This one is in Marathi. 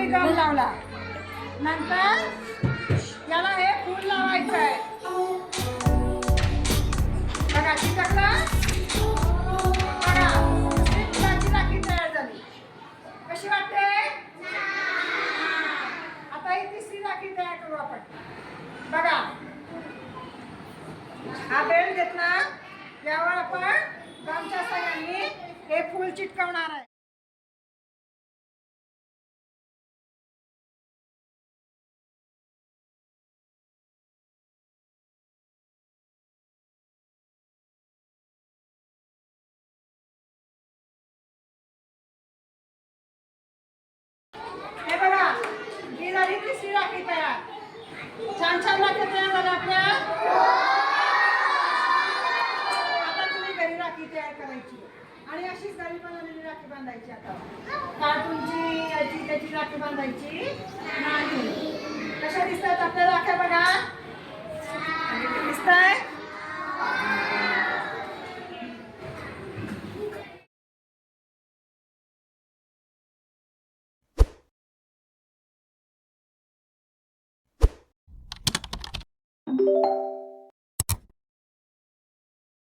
खाली गम लावला. नंतर याला हे फूल लावायचं आहे. बघा चिटकलं. बघा फुलाची राखी तयार झाली. कशी वाटते? आता ही तिसरी राखी तयार करू आपण. बघा हा बेल्ट घेतला, यावर आपण गमच्या साह्याने हे फूल चिटकवणार आहे. हे बघा ही झाली तिसरी राखी तयार. छान छान राखी तयार झाल्या आपल्या. आता तुम्ही घरी राखी तयार करायची आणि अशीच घरी बनवलेली राखी बांधायची. आता कार्टूनची याची त्याची राखी बांधायची नाही. कशा दिसतात आपल्या राख्या? बघा दिसताय.